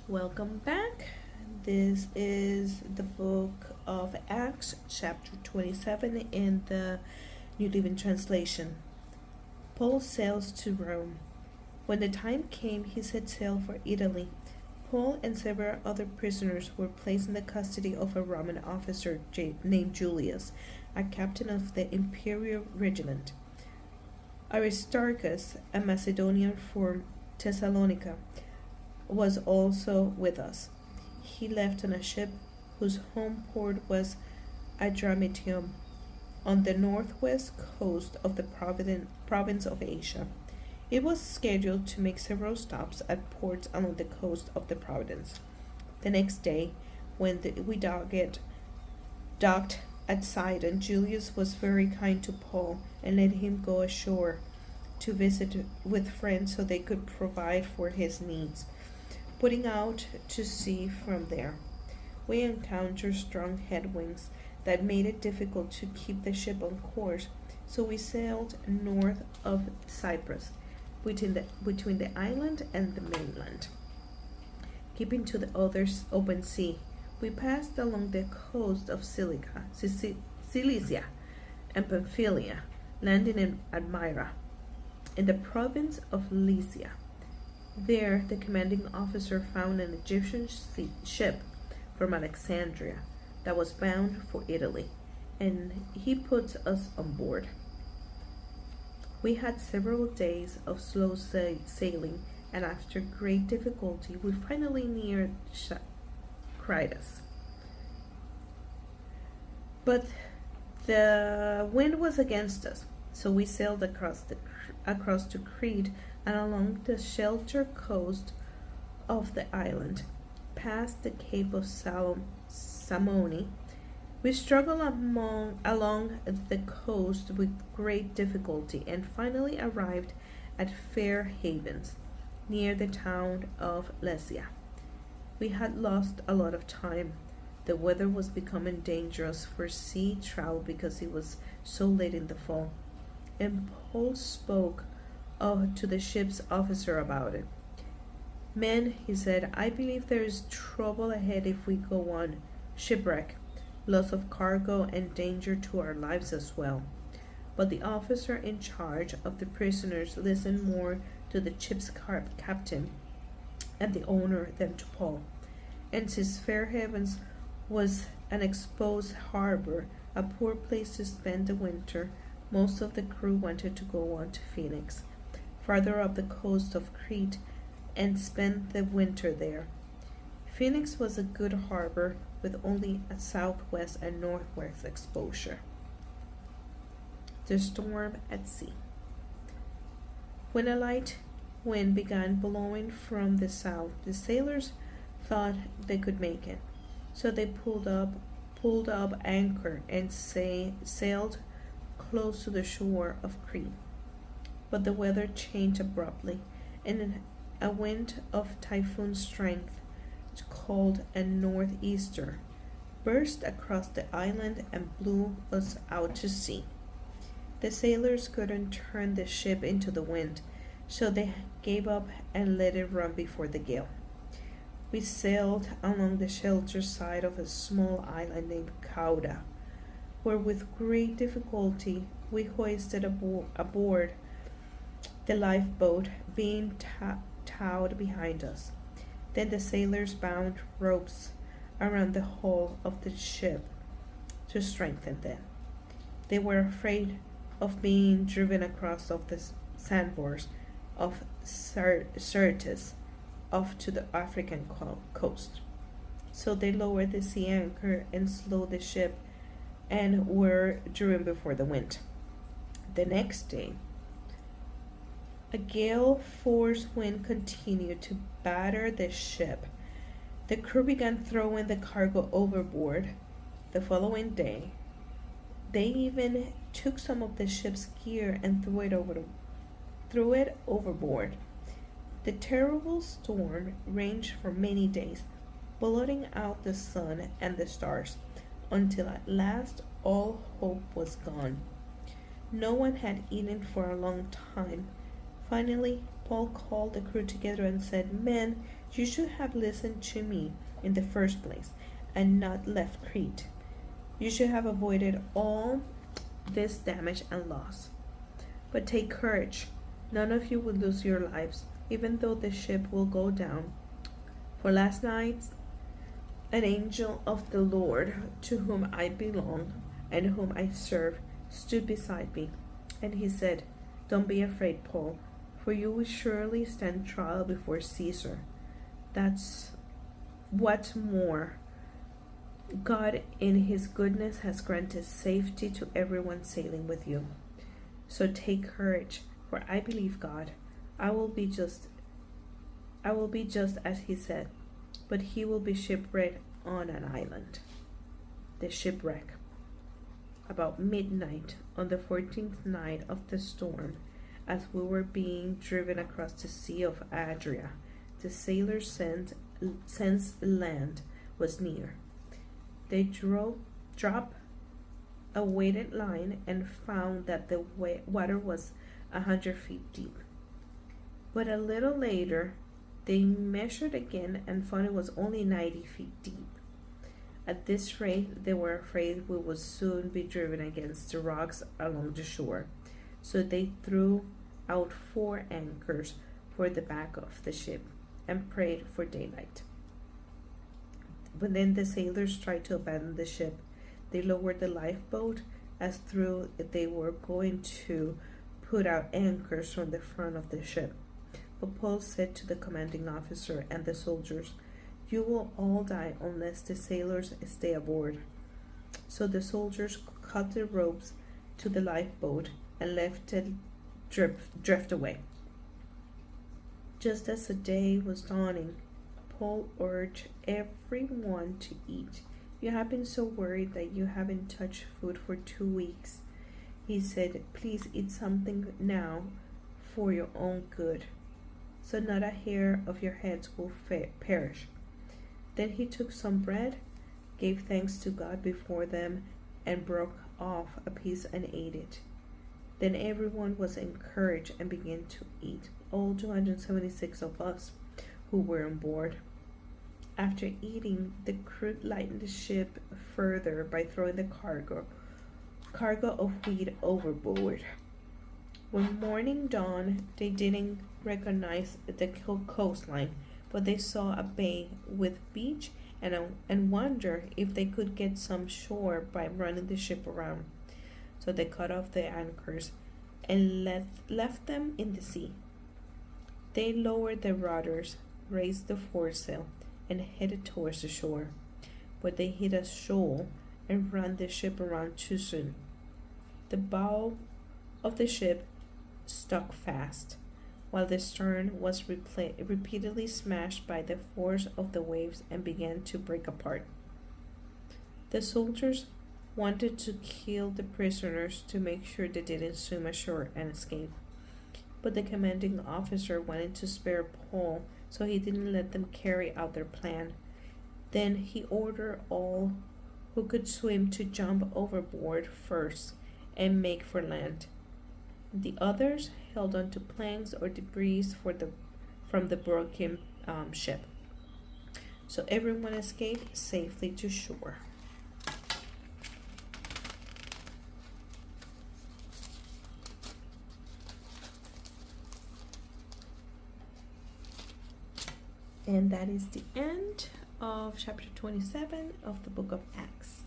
Welcome back. This is the book of Acts, chapter 27, in the New Living Translation. Paul sails to Rome. When the time came, he set sail for Italy. Paul and several other prisoners were placed in the custody of a Roman officer named Julius, a captain of the imperial regiment. Aristarchus, a Macedonian from Thessalonica, was also with us. He left on a ship whose home port was Adramyttium, on the northwest coast of the province of Asia. It was scheduled to make several stops at ports along the coast of the province. The next day, when we docked at Sidon, Julius was very kind to Paul and let him go ashore to visit with friends so they could provide for his needs. Putting out to sea from there, we encountered strong headwinds that made it difficult to keep the ship on course, so we sailed north of Cyprus, between the island and the mainland. Keeping to the other open sea, we passed along the coast of Cilicia and Pamphylia, landing at Myra, in the province of Lycia. There, the commanding officer found an Egyptian ship from Alexandria that was bound for Italy, and he put us on board. We had several days of slow sailing, and after great difficulty, we finally neared Cnidus. But the wind was against us, so we sailed across to Crete and along the sheltered coast of the island, past the Cape of Salmone. We struggled along the coast with great difficulty and finally arrived at Fair Havens, near the town of Lasea. We had lost a lot of time. The weather was becoming dangerous for sea travel because it was so late in the fall, and Paul spoke to the ship's officer about it. Men, he said, I believe there is trouble ahead if we go on. Shipwreck, loss of cargo, and danger to our lives as well. But the officer in charge of the prisoners listened more to the ship's captain and the owner than to Paul. And since Fair Havens was an exposed harbor, a poor place to spend the winter, most of the crew wanted to go on to Phoenix, farther up the coast of Crete, and spend the winter there. Phoenix was a good harbor with only a southwest and northwest exposure. The storm at sea. When a light wind began blowing from the south, the sailors thought they could make it, so they pulled up anchor and sailed close to the shore of Crete. But the weather changed abruptly, and a wind of typhoon strength, called a northeaster, burst across the island and blew us out to sea. The sailors couldn't turn the ship into the wind, so they gave up and let it run before the gale. We sailed along the sheltered side of a small island named Cauda, where with great difficulty we hoisted aboard the lifeboat being towed behind us. Then the sailors bound ropes around the hull of the ship to strengthen them. They were afraid of being driven across of the sandbars of Syrtis off to the African coast. So they lowered the sea anchor and slowed the ship and were driven before the wind. The next day, a gale force wind continued to batter the ship. The crew began throwing the cargo overboard. The following day, they even took some of the ship's gear and threw it overboard. The terrible storm raged for many days, blotting out the sun and the stars, until at last all hope was gone. No one had eaten for a long time, Finally, Paul called the crew together and said, "Men, you should have listened to me in the first place and not left Crete. You should have avoided all this damage and loss. But take courage. None of you will lose your lives, even though the ship will go down. For last night, an angel of the Lord, to whom I belong and whom I serve, stood beside me, and he said, 'Don't be afraid, Paul, for you will surely stand trial before Caesar. That's what more. God, in his goodness, has granted safety to everyone sailing with you. So take courage, for I believe God. I will be just as he said, but he will be shipwrecked on an island.'" The shipwreck. About midnight on the 14th night of the storm, as we were being driven across the Sea of Adria, the sailors sensed land was near. They dropped a weighted line and found that the water was 100 feet deep. But a little later, they measured again and found it was only 90 feet deep. At this rate, they were afraid we would soon be driven against the rocks along the shore. So they threw out 4 anchors for the back of the ship and prayed for daylight. But then the sailors tried to abandon the ship. They lowered the lifeboat as though they were going to put out anchors from the front of the ship. But Paul said to the commanding officer and the soldiers, "You will all die unless the sailors stay aboard." So the soldiers cut the ropes to the lifeboat and left it drift away. Just as the day was dawning, Paul urged everyone to eat. "You have been so worried that you haven't touched food for 2 weeks," he said. "Please eat something now for your own good, so not a hair of your heads will perish." Then he took some bread, gave thanks to God before them, and broke off a piece and ate it. Then everyone was encouraged and began to eat, all 276 of us who were on board. After eating, the crew lightened the ship further by throwing the cargo of wheat overboard. When morning dawned, they didn't recognize the coastline, but they saw a bay with beach and wondered if they could get some shore by running the ship around. So they cut off the anchors and left them in the sea. They lowered the rudders, raised the foresail, and headed towards the shore. But they hit a shoal and ran the ship around too soon. The bow of the ship stuck fast, while the stern was repeatedly smashed by the force of the waves and began to break apart. The soldiers wanted to kill the prisoners to make sure they didn't swim ashore and escape. But the commanding officer wanted to spare Paul, so he didn't let them carry out their plan. Then he ordered all who could swim to jump overboard first and make for land. The others held onto planks or debris from the broken ship. So everyone escaped safely to shore. And that is the end of chapter 27 of the book of Acts.